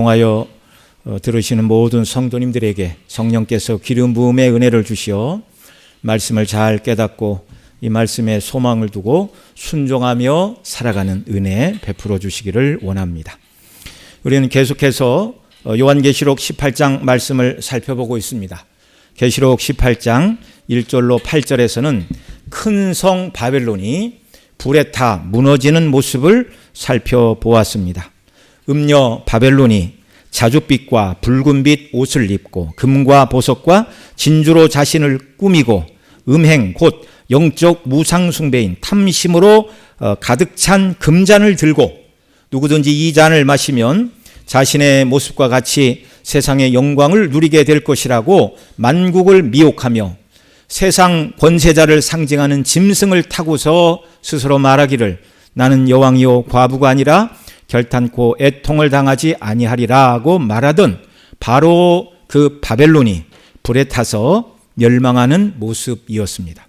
통하여 들으시는 모든 성도님들에게 성령께서 기름 부음의 은혜를 주시어 말씀을 잘 깨닫고 이 말씀에 소망을 두고 순종하며 살아가는 은혜 베풀어 주시기를 원합니다. 우리는 계속해서 요한계시록 18장 말씀을 살펴보고 있습니다. 계시록 18장 1절로 8절에서는 큰 성 바벨론이 불에 타 무너지는 모습을 살펴보았습니다. 음녀 바벨론이 자줏빛과 붉은빛 옷을 입고 금과 보석과 진주로 자신을 꾸미고 음행 곧 영적 무상 숭배인 탐심으로 가득 찬 금잔을 들고 누구든지 이 잔을 마시면 자신의 모습과 같이 세상의 영광을 누리게 될 것이라고 만국을 미혹하며 세상 권세자를 상징하는 짐승을 타고서 스스로 말하기를 나는 여왕이요 과부가 아니라 결탄코 애통을 당하지 아니하리라고 말하던 바로 그 바벨론이 불에 타서 멸망하는 모습이었습니다.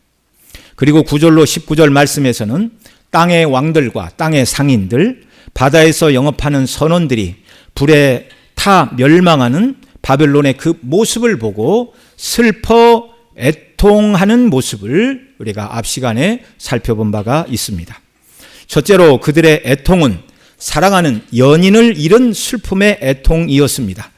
그리고 9절로 19절 말씀에서는 땅의 왕들과 땅의 상인들, 바다에서 영업하는 선원들이 불에 타 멸망하는 바벨론의 그 모습을 보고 슬퍼 애통하는 모습을 우리가 앞 시간에 살펴본 바가 있습니다. 첫째로 그들의 애통은 사랑하는 연인을 잃은 슬픔의 애통이었습니다.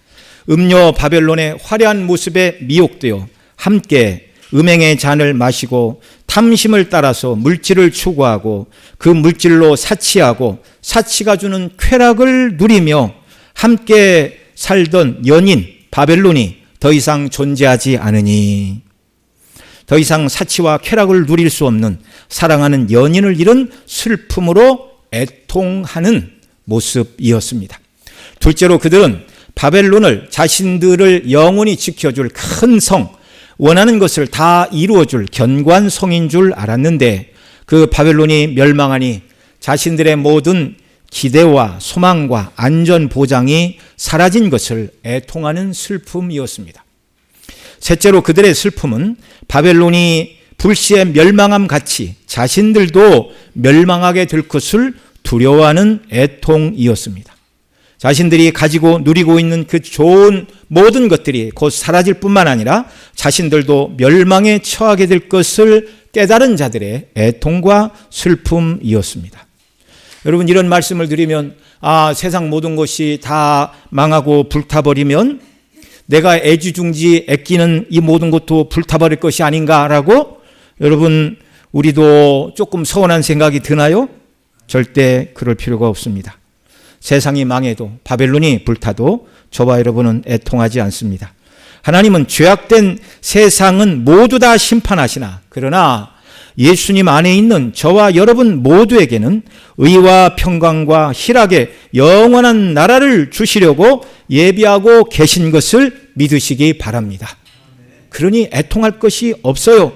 음녀 바벨론의 화려한 모습에 미혹되어 함께 음행의 잔을 마시고 탐심을 따라서 물질을 추구하고 그 물질로 사치하고 사치가 주는 쾌락을 누리며 함께 살던 연인 바벨론이 더 이상 존재하지 않으니 더 이상 사치와 쾌락을 누릴 수 없는 사랑하는 연인을 잃은 슬픔으로 애통하는 모습이었습니다. 둘째로 그들은 바벨론을 자신들을 영원히 지켜줄 큰 성, 원하는 것을 다 이루어줄 견고한 성인 줄 알았는데 그 바벨론이 멸망하니 자신들의 모든 기대와 소망과 안전 보장이 사라진 것을 애통하는 슬픔이었습니다. 셋째로 그들의 슬픔은 바벨론이 불시에 멸망함 같이 자신들도 멸망하게 될 것을 두려워하는 애통이었습니다. 자신들이 가지고 누리고 있는 그 좋은 모든 것들이 곧 사라질 뿐만 아니라 자신들도 멸망에 처하게 될 것을 깨달은 자들의 애통과 슬픔이었습니다. 여러분, 이런 말씀을 드리면 세상 모든 것이 다 망하고 불타버리면 내가 애지중지 아끼는 이 모든 것도 불타버릴 것이 아닌가라고 여러분 우리도 조금 서운한 생각이 드나요? 절대 그럴 필요가 없습니다. 세상이 망해도 바벨론이 불타도 저와 여러분은 애통하지 않습니다. 하나님은 죄악된 세상은 모두 다 심판하시나 그러나 예수님 안에 있는 저와 여러분 모두에게는 의와 평강과 희락의 영원한 나라를 주시려고 예비하고 계신 것을 믿으시기 바랍니다. 그러니 애통할 것이 없어요.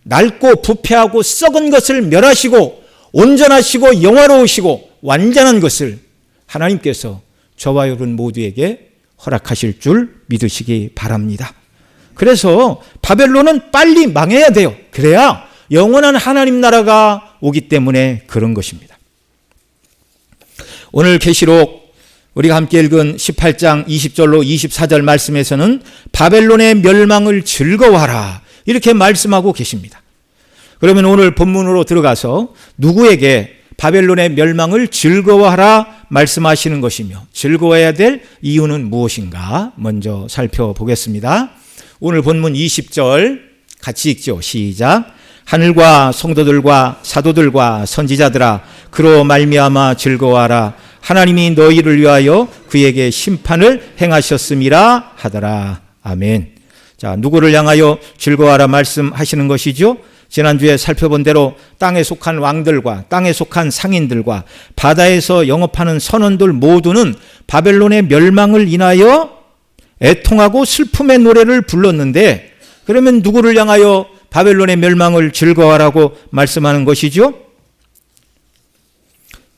낡고 부패하고 썩은 것을 멸하시고 온전하시고 영화로우시고 완전한 것을 하나님께서 저와 여러분 모두에게 허락하실 줄 믿으시기 바랍니다. 그래서 바벨론은 빨리 망해야 돼요. 그래야 영원한 하나님 나라가 오기 때문에 그런 것입니다. 오늘 계시록 우리가 함께 읽은 18장 20절로 24절 말씀에서는 바벨론의 멸망을 즐거워하라 이렇게 말씀하고 계십니다. 그러면 오늘 본문으로 들어가서 누구에게 바벨론의 멸망을 즐거워하라 말씀하시는 것이며 즐거워해야 될 이유는 무엇인가 먼저 살펴보겠습니다. 오늘 본문 20절 같이 읽죠. 시작. 하늘과 성도들과 사도들과 선지자들아 그로 말미암아 즐거워하라. 하나님이 너희를 위하여 그에게 심판을 행하셨음이라 하더라. 아멘. 자, 누구를 향하여 즐거워하라 말씀하시는 것이죠? 지난주에 살펴본 대로 땅에 속한 왕들과 땅에 속한 상인들과 바다에서 영업하는 선원들 모두는 바벨론의 멸망을 인하여 애통하고 슬픔의 노래를 불렀는데 그러면 누구를 향하여 바벨론의 멸망을 즐거워하라고 말씀하는 것이죠?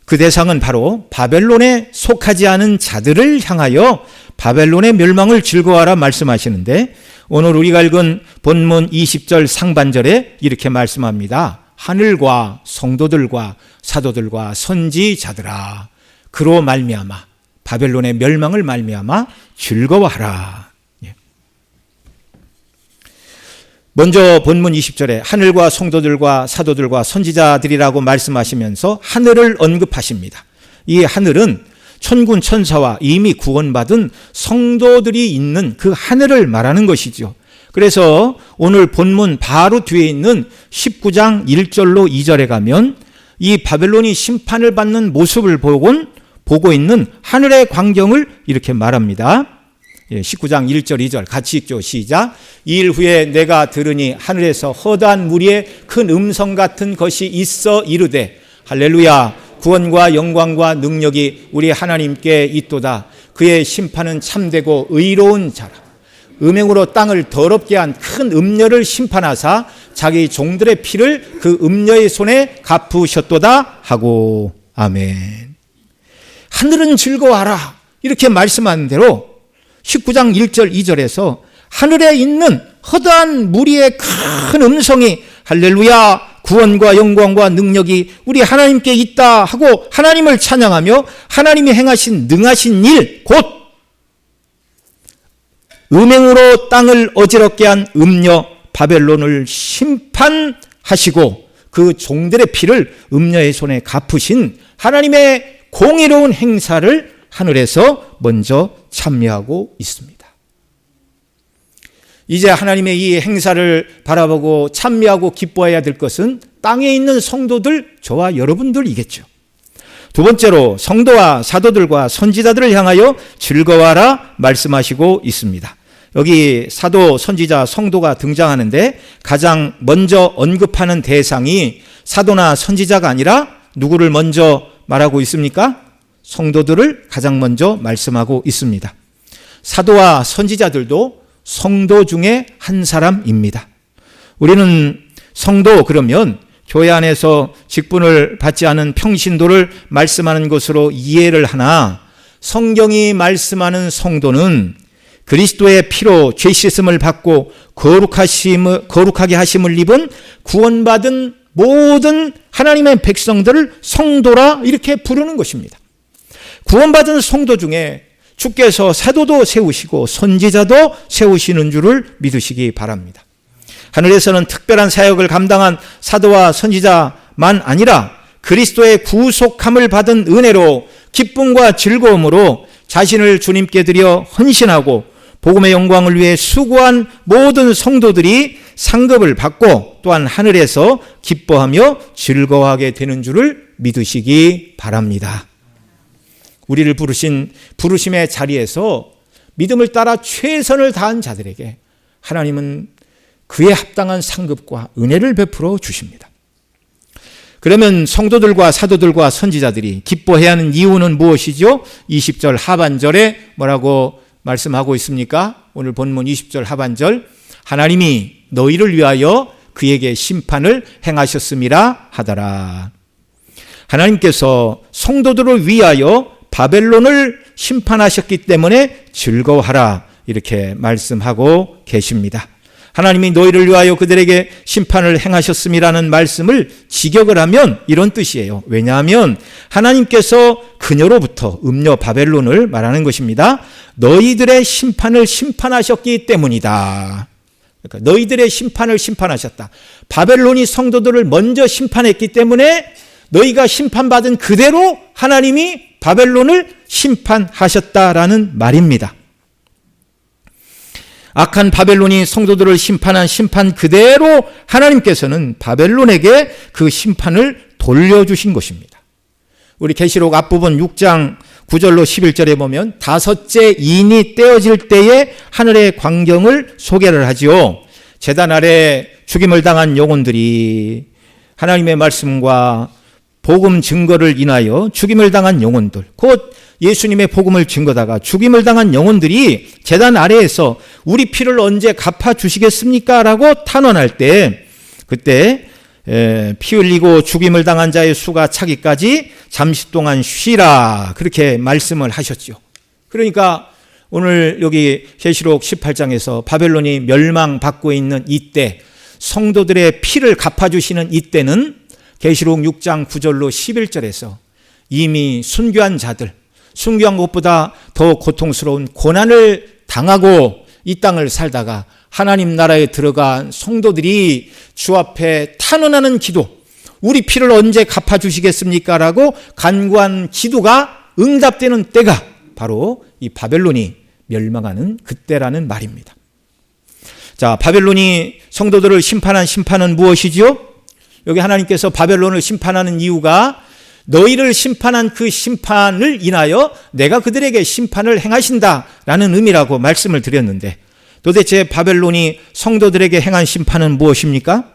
그 대상은 바로 바벨론에 속하지 않은 자들을 향하여 바벨론의 멸망을 즐거워하라 말씀하시는데 오늘 우리가 읽은 본문 20절 상반절에 이렇게 말씀합니다. 하늘과 성도들과 사도들과 선지자들아 그로 말미암아 바벨론의 멸망을 말미암아 즐거워하라. 먼저 본문 20절에 하늘과 성도들과 사도들과 선지자들이라고 말씀하시면서 하늘을 언급하십니다. 이 하늘은 천군 천사와 이미 구원받은 성도들이 있는 그 하늘을 말하는 것이죠. 그래서 오늘 본문 바로 뒤에 있는 19장 1절로 2절에 가면 이 바벨론이 심판을 받는 모습을 보고 있는 하늘의 광경을 이렇게 말합니다. 19장 1절 2절 같이 읽죠. 시작. 이 일 후에 내가 들으니 하늘에서 허다한 무리의 큰 음성 같은 것이 있어 이르되 할렐루야, 구원과 영광과 능력이 우리 하나님께 있도다. 그의 심판은 참되고 의로운 자라. 음행으로 땅을 더럽게 한 큰 음녀를 심판하사 자기 종들의 피를 그 음녀의 손에 갚으셨도다 하고. 아멘. 하늘은 즐거워하라 이렇게 말씀하는 대로 19장 1절 2절에서 하늘에 있는 허다한 무리의 큰 음성이 할렐루야, 구원과 영광과 능력이 우리 하나님께 있다 하고 하나님을 찬양하며 하나님이 행하신 능하신 일, 곧 음행으로 땅을 어지럽게 한 음녀 바벨론을 심판하시고 그 종들의 피를 음녀의 손에 갚으신 하나님의 공의로운 행사를 하늘에서 먼저 참여하고 있습니다. 이제 하나님의 이 행사를 바라보고 참여하고 기뻐해야 될 것은 땅에 있는 성도들, 저와 여러분들이겠죠. 두 번째로 성도와 사도들과 선지자들을 향하여 즐거워하라 말씀하시고 있습니다. 여기 사도, 선지자, 성도가 등장하는데 가장 먼저 언급하는 대상이 사도나 선지자가 아니라 누구를 먼저 말하고 있습니까? 성도들을 가장 먼저 말씀하고 있습니다. 사도와 선지자들도 성도 중에 한 사람입니다. 우리는 성도 그러면 교회 안에서 직분을 받지 않은 평신도를 말씀하는 것으로 이해를 하나, 성경이 말씀하는 성도는 그리스도의 피로 죄 씻음을 받고 거룩하게 하심을 입은 구원받은 모든 하나님의 백성들을 성도라 이렇게 부르는 것입니다. 구원받은 성도 중에 주께서 사도도 세우시고 선지자도 세우시는 줄을 믿으시기 바랍니다. 하늘에서는 특별한 사역을 감당한 사도와 선지자만 아니라 그리스도의 구속함을 받은 은혜로 기쁨과 즐거움으로 자신을 주님께 드려 헌신하고 복음의 영광을 위해 수고한 모든 성도들이 상급을 받고 또한 하늘에서 기뻐하며 즐거워하게 되는 줄을 믿으시기 바랍니다. 우리를 부르신 부르심의 자리에서 믿음을 따라 최선을 다한 자들에게 하나님은 그에 합당한 상급과 은혜를 베풀어 주십니다. 그러면 성도들과 사도들과 선지자들이 기뻐해야 하는 이유는 무엇이죠? 20절 하반절에 뭐라고 말씀하고 있습니까? 오늘 본문 20절 하반절, 하나님이 너희를 위하여 그에게 심판을 행하셨음이라 하더라. 하나님께서 성도들을 위하여 바벨론을 심판하셨기 때문에 즐거워하라 이렇게 말씀하고 계십니다. 하나님이 너희를 위하여 그들에게 심판을 행하셨음이라는 말씀을 직역을 하면 이런 뜻이에요. 왜냐하면 하나님께서 그녀로부터 음녀 바벨론을 말하는 것입니다. 너희들의 심판을 심판하셨기 때문이다. 그러니까 너희들의 심판을 심판하셨다. 바벨론이 성도들을 먼저 심판했기 때문에 너희가 심판받은 그대로 하나님이 바벨론을 심판하셨다라는 말입니다. 악한 바벨론이 성도들을 심판한 심판 그대로 하나님께서는 바벨론에게 그 심판을 돌려주신 것입니다. 우리 계시록 앞부분 6장 9절로 11절에 보면 다섯째 인이 떼어질 때에 하늘의 광경을 소개를 하지요. 제단 아래 죽임을 당한 영혼들이 하나님의 말씀과 복음 증거를 인하여 죽임을 당한 영혼들, 곧 예수님의 복음을 증거다가 죽임을 당한 영혼들이 제단 아래에서 우리 피를 언제 갚아주시겠습니까? 라고 탄원할 때, 그때 피 흘리고 죽임을 당한 자의 수가 차기까지 잠시 동안 쉬라 그렇게 말씀을 하셨죠. 그러니까 오늘 여기 계시록 18장에서 바벨론이 멸망받고 있는 이때, 성도들의 피를 갚아주시는 이때는 계시록 6장 9절로 11절에서 이미 순교한 자들, 순교한 것보다 더 고통스러운 고난을 당하고 이 땅을 살다가 하나님 나라에 들어간 성도들이 주 앞에 탄원하는 기도, 우리 피를 언제 갚아주시겠습니까? 라고 간구한 기도가 응답되는 때가 바로 이 바벨론이 멸망하는 그때라는 말입니다. 자, 바벨론이 성도들을 심판한 심판은 무엇이지요? 여기 하나님께서 바벨론을 심판하는 이유가 너희를 심판한 그 심판을 인하여 내가 그들에게 심판을 행하신다라는 의미라고 말씀을 드렸는데, 도대체 바벨론이 성도들에게 행한 심판은 무엇입니까?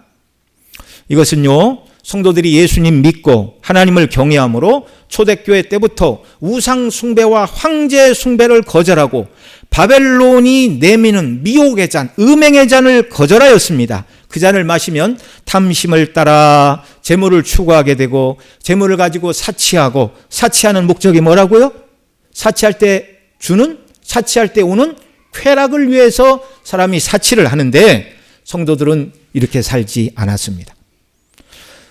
이것은요, 성도들이 예수님 믿고 하나님을 경외함으로 초대교회 때부터 우상 숭배와 황제 숭배를 거절하고 바벨론이 내미는 미혹의 잔, 음행의 잔을 거절하였습니다. 그 잔을 마시면 탐심을 따라 재물을 추구하게 되고 재물을 가지고 사치하고, 사치하는 목적이 뭐라고요? 사치할 때 주는, 사치할 때 오는 쾌락을 위해서 사람이 사치를 하는데 성도들은 이렇게 살지 않았습니다.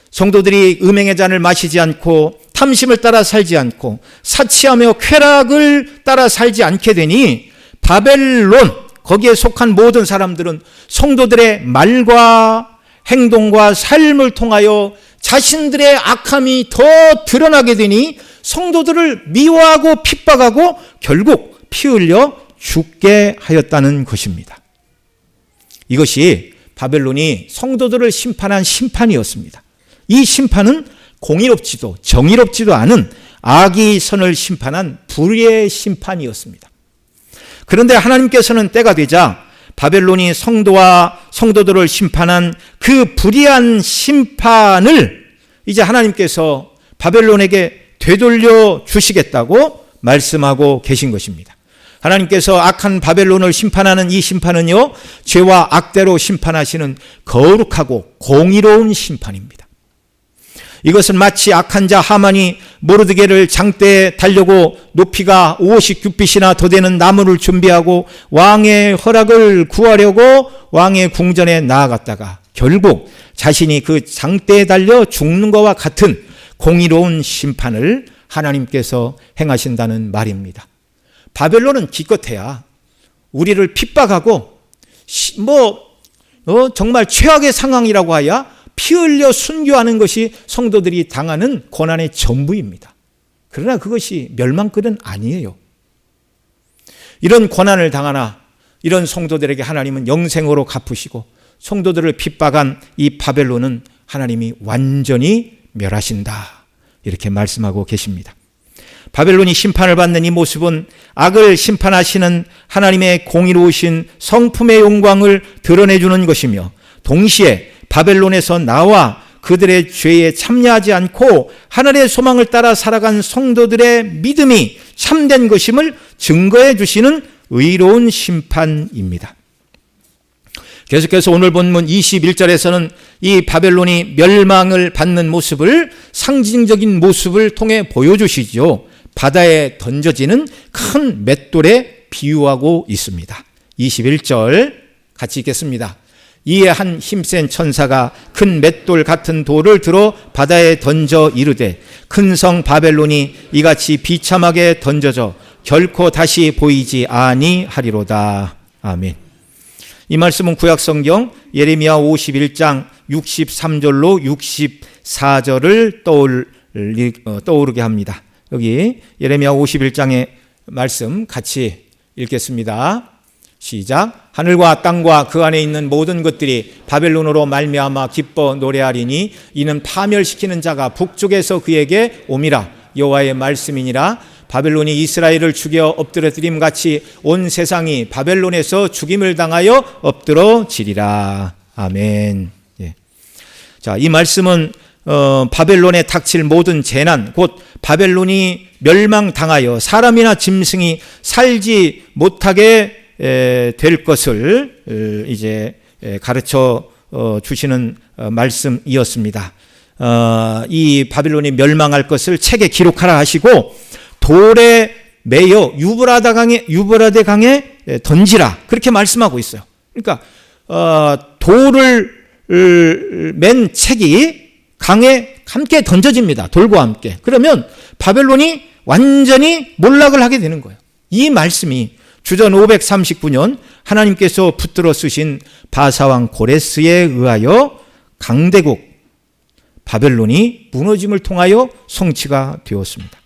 성도들이 음행의 잔을 마시지 않고 탐심을 따라 살지 않고 사치하며 쾌락을 따라 살지 않게 되니 바벨론, 거기에 속한 모든 사람들은 성도들의 말과 행동과 삶을 통하여 자신들의 악함이 더 드러나게 되니 성도들을 미워하고 핍박하고 결국 피 흘려 죽게 하였다는 것입니다. 이것이 바벨론이 성도들을 심판한 심판이었습니다. 이 심판은 공의롭지도 정의롭지도 않은 악의 선을 심판한 불의의 심판이었습니다. 그런데 하나님께서는 때가 되자 바벨론이 성도와 성도들을 심판한 그 불의한 심판을 이제 하나님께서 바벨론에게 되돌려 주시겠다고 말씀하고 계신 것입니다. 하나님께서 악한 바벨론을 심판하는 이 심판은요, 죄와 악대로 심판하시는 거룩하고 공의로운 심판입니다. 이것은 마치 악한 자 하만이 모르드게를 장대에 달려고 높이가 50규빗이나 더 되는 나무를 준비하고 왕의 허락을 구하려고 왕의 궁전에 나아갔다가 결국 자신이 그 장대에 달려 죽는 것과 같은 공의로운 심판을 하나님께서 행하신다는 말입니다. 바벨론은 기껏해야 우리를 핍박하고 정말 최악의 상황이라고 하여 피 흘려 순교하는 것이 성도들이 당하는 고난의 전부입니다. 그러나 그것이 멸망끝은 아니에요. 이런 고난을 당하나 이런 성도들에게 하나님은 영생으로 갚으시고 성도들을 핍박한 이 바벨론은 하나님이 완전히 멸하신다, 이렇게 말씀하고 계십니다. 바벨론이 심판을 받는 이 모습은 악을 심판하시는 하나님의 공의로우신 성품의 영광을 드러내주는 것이며, 동시에 바벨론에서 나와 그들의 죄에 참여하지 않고 하늘의 소망을 따라 살아간 성도들의 믿음이 참된 것임을 증거해 주시는 의로운 심판입니다. 계속해서 오늘 본문 21절에서는 이 바벨론이 멸망을 받는 모습을, 상징적인 모습을 통해 보여주시죠. 바다에 던져지는 큰 맷돌에 비유하고 있습니다. 21절 같이 읽겠습니다. 이에 한 힘센 천사가 큰 맷돌 같은 돌을 들어 바다에 던져 이르되 큰 성 바벨론이 이같이 비참하게 던져져 결코 다시 보이지 아니하리로다. 아멘. 이 말씀은 구약성경 예레미야 51장 63절로 64절을 떠오르게 합니다. 여기 예레미야 51장의 말씀 같이 읽겠습니다. 시작. 하늘과 땅과 그 안에 있는 모든 것들이 바벨론으로 말미암아 기뻐 노래하리니 이는 파멸시키는 자가 북쪽에서 그에게 옴이라. 여호와의 말씀이니라. 바벨론이 이스라엘을 죽여 엎드러뜨림 같이 온 세상이 바벨론에서 죽임을 당하여 엎드러지리라. 아멘. 예. 자, 이 말씀은 바벨론에 닥칠 모든 재난, 곧 바벨론이 멸망당하여 사람이나 짐승이 살지 못하게 될 것을 이제 가르쳐 주시는 말씀이었습니다. 이 바빌론이 멸망할 것을 책에 기록하라 하시고 돌에 매여 유브라데 강에 던지라, 그렇게 말씀하고 있어요. 그러니까 돌을 맨 책이 강에 함께 던져집니다. 돌과 함께. 그러면 바벨론이 완전히 몰락을 하게 되는 거예요. 이 말씀이 주전 539년 하나님께서 붙들어 쓰신 바사왕 고레스에 의하여 강대국 바벨론이 무너짐을 통하여 성취가 되었습니다.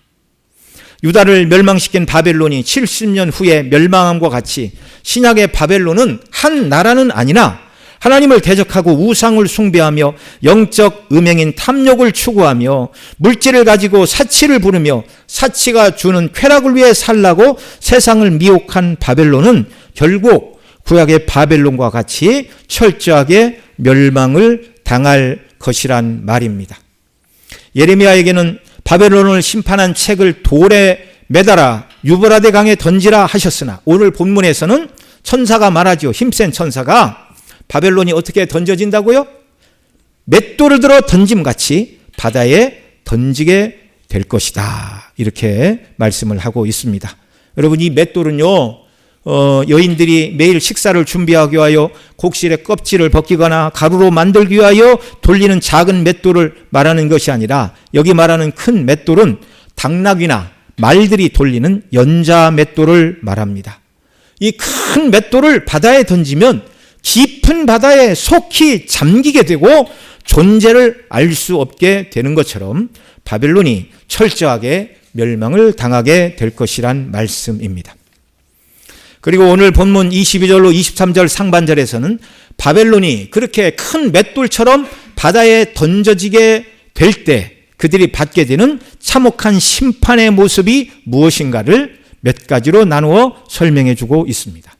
유다를 멸망시킨 바벨론이 70년 후에 멸망함과 같이 신약의 바벨론은 한 나라는 아니라 하나님을 대적하고 우상을 숭배하며 영적 음행인 탐욕을 추구하며 물질을 가지고 사치를 부르며 사치가 주는 쾌락을 위해 살라고 세상을 미혹한 바벨론은 결국 구약의 바벨론과 같이 철저하게 멸망을 당할 것이란 말입니다. 예레미야에게는 바벨론을 심판한 책을 돌에 매달아 유브라데 강에 던지라 하셨으나 오늘 본문에서는 천사가 말하죠. 힘센 천사가 바벨론이 어떻게 던져진다고요? 맷돌을 들어 던짐같이 바다에 던지게 될 것이다. 이렇게 말씀을 하고 있습니다. 여러분, 이 맷돌은요, 여인들이 매일 식사를 준비하기 위하여 곡실의 껍질을 벗기거나 가루로 만들기 위하여 돌리는 작은 맷돌을 말하는 것이 아니라 여기 말하는 큰 맷돌은 당나귀나 말들이 돌리는 연자 맷돌을 말합니다. 이 큰 맷돌을 바다에 던지면 깊은 바다에 속히 잠기게 되고 존재를 알 수 없게 되는 것처럼 바벨론이 철저하게 멸망을 당하게 될 것이란 말씀입니다. 그리고 오늘 본문 22절로 23절 상반절에서는 바벨론이 그렇게 큰 맷돌처럼 바다에 던져지게 될 때 그들이 받게 되는 참혹한 심판의 모습이 무엇인가를 몇 가지로 나누어 설명해 주고 있습니다.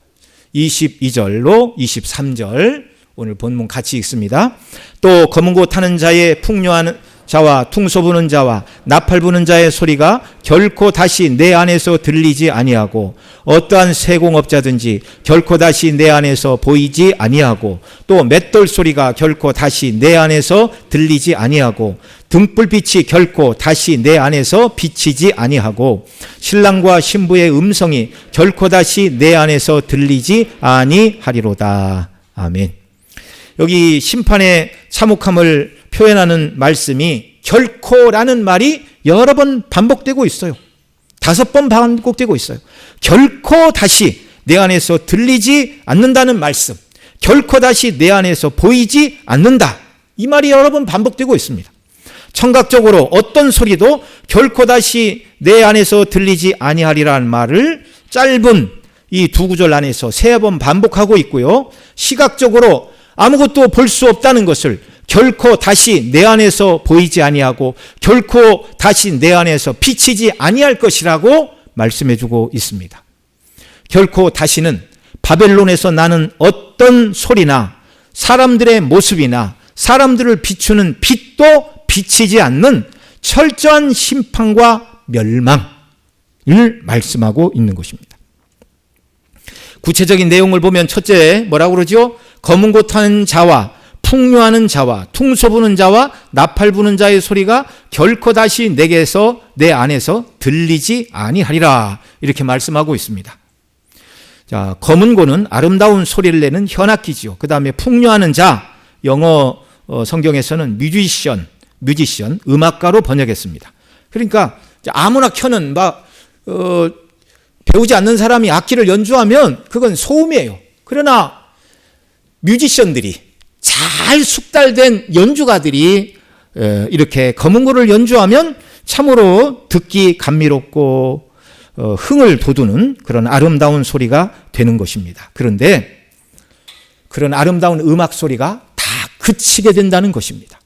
22절로 23절 오늘 본문 같이 읽습니다. 또 검은 고 타는 자의 풍요하는 자와 퉁소 부는 자와 나팔 부는 자의 소리가 결코 다시 내 안에서 들리지 아니하고 어떠한 세공업자든지 결코 다시 내 안에서 보이지 아니하고 또 맷돌 소리가 결코 다시 내 안에서 들리지 아니하고 등불빛이 결코 다시 내 안에서 비치지 아니하고 신랑과 신부의 음성이 결코 다시 내 안에서 들리지 아니하리로다. 아멘. 여기 심판의 참혹함을 표현하는 말씀이 결코라는 말이 여러 번 반복되고 있어요. 5번 반복되고 있어요. 결코 다시 내 안에서 들리지 않는다는 말씀, 결코 다시 내 안에서 보이지 않는다, 이 말이 여러 번 반복되고 있습니다. 청각적으로 어떤 소리도 결코 다시 내 안에서 들리지 아니하리라는 말을 짧은 이 두 구절 안에서 3번 반복하고 있고요. 시각적으로 아무것도 볼 수 없다는 것을 결코 다시 내 안에서 보이지 아니하고 결코 다시 내 안에서 비치지 아니할 것이라고 말씀해주고 있습니다. 결코 다시는 바벨론에서 나는 어떤 소리나 사람들의 모습이나 사람들을 비추는 빛도 비치지 않는 철저한 심판과 멸망을 말씀하고 있는 것입니다. 구체적인 내용을 보면 첫째 뭐라고 그러죠? 검은 고 타는 자와 풍요하는 자와 퉁소 부는 자와 나팔 부는 자의 소리가 결코 다시 내게서 내 안에서 들리지 아니하리라, 이렇게 말씀하고 있습니다. 자, 검은 고는 아름다운 소리를 내는 현악기지요. 그 다음에 풍요하는 자, 영어 성경에서는 뮤지션, 음악가로 번역했습니다. 그러니까 아무나 켜는 배우지 않는 사람이 악기를 연주하면 그건 소음이에요. 그러나 뮤지션들이, 잘 숙달된 연주가들이 이렇게 검은 고를 연주하면 참으로 듣기 감미롭고 흥을 돋우는 그런 아름다운 소리가 되는 것입니다. 그런데 그런 아름다운 음악 소리가 다 그치게 된다는 것입니다.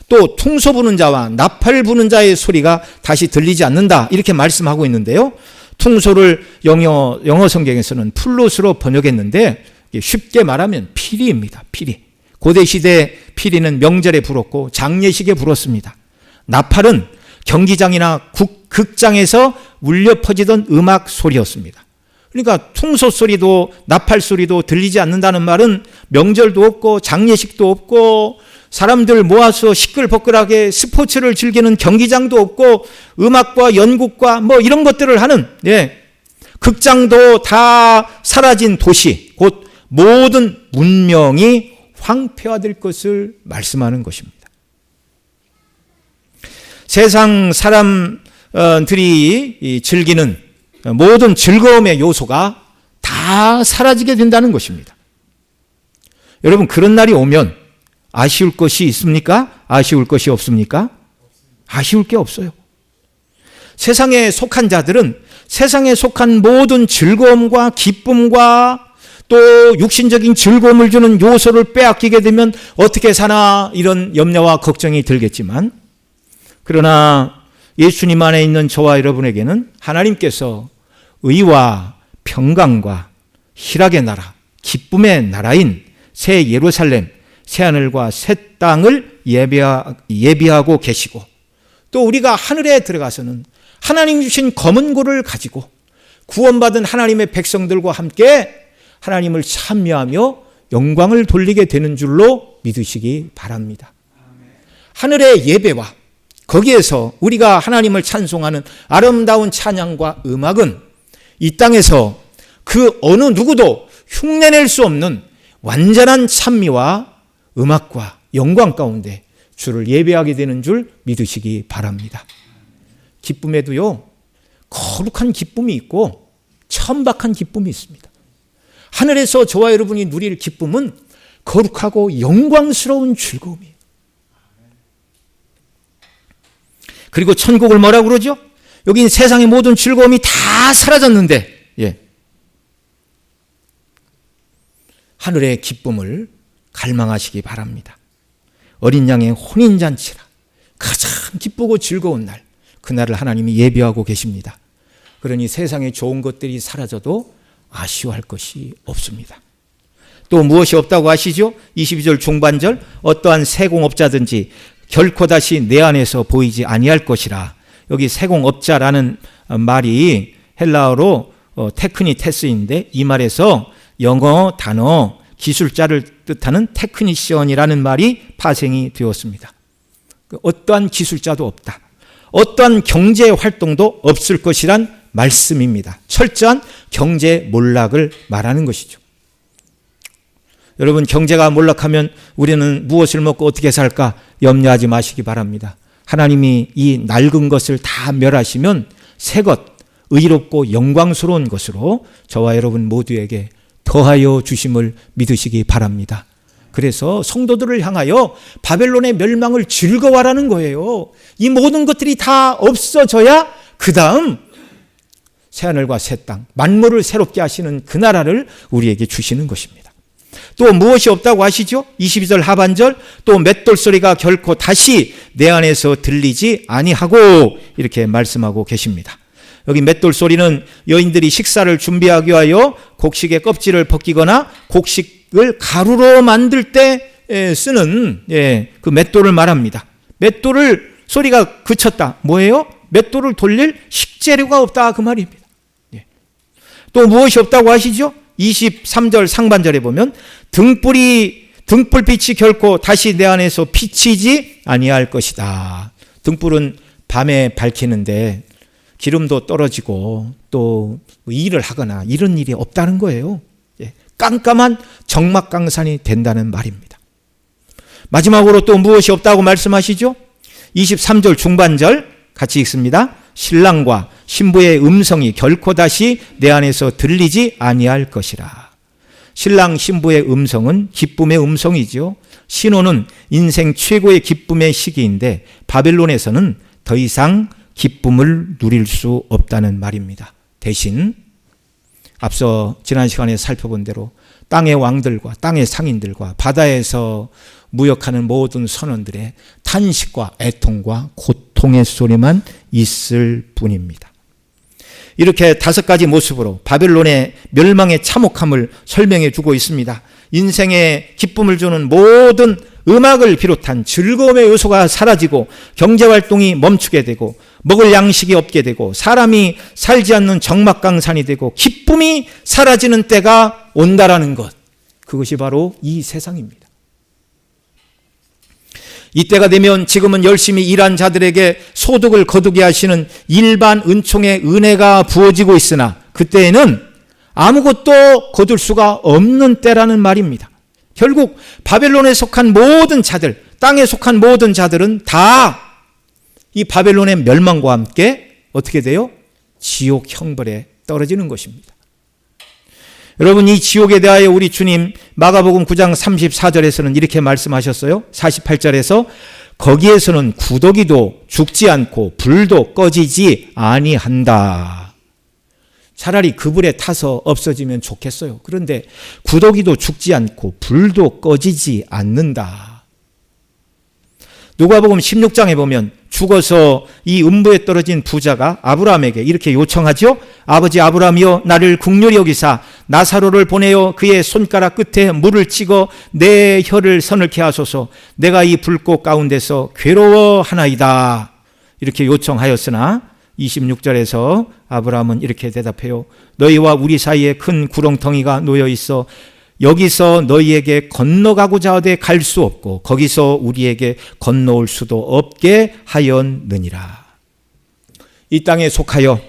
또 퉁소 부는 자와 나팔 부는 자의 소리가 다시 들리지 않는다, 이렇게 말씀하고 있는데요. 퉁소를 영어 성경에서는 플룻으로 번역했는데 쉽게 말하면 피리입니다. 피리. 고대시대 피리는 명절에 불었고 장례식에 불었습니다. 나팔은 경기장이나 극장에서 울려 퍼지던 음악 소리였습니다. 그러니까 퉁소 소리도 나팔 소리도 들리지 않는다는 말은 명절도 없고 장례식도 없고 사람들 모아서 시끌벅글하게 스포츠를 즐기는 경기장도 없고 음악과 연극과 이런 것들을 하는 극장도 다 사라진 도시, 곧 모든 문명이 황폐화될 것을 말씀하는 것입니다. 세상 사람 사람들이 즐기는 모든 즐거움의 요소가 다 사라지게 된다는 것입니다. 여러분, 그런 날이 오면 아쉬울 것이 있습니까? 아쉬울 것이 없습니까? 아쉬울 게 없어요. 세상에 속한 자들은 세상에 속한 모든 즐거움과 기쁨과 또 육신적인 즐거움을 주는 요소를 빼앗기게 되면 어떻게 사나 이런 염려와 걱정이 들겠지만, 그러나 예수님 안에 있는 저와 여러분에게는 하나님께서 의와 평강과 희락의 나라, 기쁨의 나라인 새 예루살렘, 새 하늘과 새 땅을 예비하고 계시고, 또 우리가 하늘에 들어가서는 하나님 주신 검은 고를 가지고 구원받은 하나님의 백성들과 함께 하나님을 찬미하며 영광을 돌리게 되는 줄로 믿으시기 바랍니다. 하늘의 예배와 거기에서 우리가 하나님을 찬송하는 아름다운 찬양과 음악은 이 땅에서 그 어느 누구도 흉내낼 수 없는 완전한 찬미와 음악과 영광 가운데 주를 예배하게 되는 줄 믿으시기 바랍니다. 기쁨에도요, 거룩한 기쁨이 있고 천박한 기쁨이 있습니다. 하늘에서 저와 여러분이 누릴 기쁨은 거룩하고 영광스러운 즐거움이에요. 그리고 천국을 뭐라고 그러죠? 여긴 세상의 모든 즐거움이 다 사라졌는데, 하늘의 기쁨을 갈망하시기 바랍니다. 어린 양의 혼인잔치라 가장 기쁘고 즐거운 날, 그날을 하나님이 예비하고 계십니다. 그러니 세상의 좋은 것들이 사라져도 아쉬워할 것이 없습니다. 또 무엇이 없다고 하시죠? 22절 중반절, 어떠한 세공업자든지 결코 다시 내 안에서 보이지 아니할 것이라. 여기 세공업자라는 말이 헬라어로 테크니테스인데, 이 말에서 영어 단어 기술자를 뜻하는 테크니션이라는 말이 파생이 되었습니다. 어떠한 기술자도 없다, 어떠한 경제 활동도 없을 것이란 말씀입니다. 철저한 경제 몰락을 말하는 것이죠. 여러분, 경제가 몰락하면 우리는 무엇을 먹고 어떻게 살까 염려하지 마시기 바랍니다. 하나님이 이 낡은 것을 다 멸하시면 새 것, 의롭고 영광스러운 것으로 저와 여러분 모두에게 더하여 주심을 믿으시기 바랍니다. 그래서 성도들을 향하여 바벨론의 멸망을 즐거워하라는 거예요. 이 모든 것들이 다 없어져야 그 다음 새하늘과 새 땅, 만물을 새롭게 하시는 그 나라를 우리에게 주시는 것입니다. 또 무엇이 없다고 하시죠? 22절 하반절, 또 맷돌 소리가 결코 다시 내 안에서 들리지 아니하고 이렇게 말씀하고 계십니다. 여기 맷돌 소리는 여인들이 식사를 준비하기 위하여 곡식의 껍질을 벗기거나 곡식을 가루로 만들 때 쓰는 그 맷돌을 말합니다. 맷돌을 소리가 그쳤다. 뭐예요? 맷돌을 돌릴 식재료가 없다, 그 말입니다. 또 무엇이 없다고 하시죠? 23절 상반절에 보면 등불빛이 결코 다시 내 안에서 비치지 아니할 것이다. 등불은 밤에 밝히는데 기름도 떨어지고 또 일을 하거나 이런 일이 없다는 거예요. 깜깜한 적막강산이 된다는 말입니다. 마지막으로 또 무엇이 없다고 말씀하시죠? 23절 중반절 같이 읽습니다. 신랑과 신부의 음성이 결코 다시 내 안에서 들리지 아니할 것이라. 신랑 신부의 음성은 기쁨의 음성이죠. 신혼은 인생 최고의 기쁨의 시기인데 바벨론에서는 더 이상 기쁨을 누릴 수 없다는 말입니다. 대신 앞서 지난 시간에 살펴본 대로 땅의 왕들과 땅의 상인들과 바다에서 무역하는 모든 선원들의 탄식과 애통과 고통의 소리만 있을 뿐입니다. 이렇게 5가지 모습으로 바벨론의 멸망의 참혹함을 설명해 주고 있습니다. 인생에 기쁨을 주는 모든 음악을 비롯한 즐거움의 요소가 사라지고 경제활동이 멈추게 되고 먹을 양식이 없게 되고 사람이 살지 않는 적막강산이 되고 기쁨이 사라지는 때가 온다라는 것, 그것이 바로 이 세상입니다. 이때가 되면 지금은 열심히 일한 자들에게 소득을 거두게 하시는 일반 은총의 은혜가 부어지고 있으나 그때에는 아무것도 거둘 수가 없는 때라는 말입니다. 결국 바벨론에 속한 모든 자들, 땅에 속한 모든 자들은 다 이 바벨론의 멸망과 함께 어떻게 돼요? 지옥 형벌에 떨어지는 것입니다. 여러분, 이 지옥에 대하여 우리 주님 마가복음 9장 34절에서는 이렇게 말씀하셨어요. 48절에서 거기에서는 구더기도 죽지 않고 불도 꺼지지 아니한다. 차라리 그 불에 타서 없어지면 좋겠어요. 그런데 구더기도 죽지 않고 불도 꺼지지 않는다. 누가복음 16장에 보면 죽어서 이 음부에 떨어진 부자가 아브라함에게 이렇게 요청하죠. 아버지 아브라함이여, 나를 긍휼히 여기사 나사로를 보내어 그의 손가락 끝에 물을 찍어 내 혀를 서늘케 하소서. 내가 이 불꽃 가운데서 괴로워하나이다. 이렇게 요청하였으나 26절에서 아브라함은 이렇게 대답해요. 너희와 우리 사이에 큰 구렁텅이가 놓여 있어 여기서 너희에게 건너가고자 하되 갈 수 없고 거기서 우리에게 건너올 수도 없게 하였느니라. 이 땅에 속하여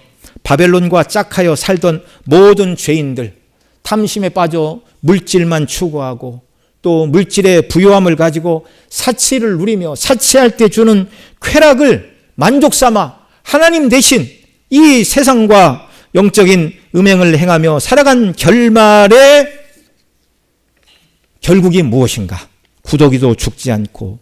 바벨론과 짝하여 살던 모든 죄인들, 탐심에 빠져 물질만 추구하고 또 물질의 부요함을 가지고 사치를 누리며 사치할 때 주는 쾌락을 만족 삼아 하나님 대신 이 세상과 영적인 음행을 행하며 살아간 결말에 결국이 무엇인가? 구더기도 죽지 않고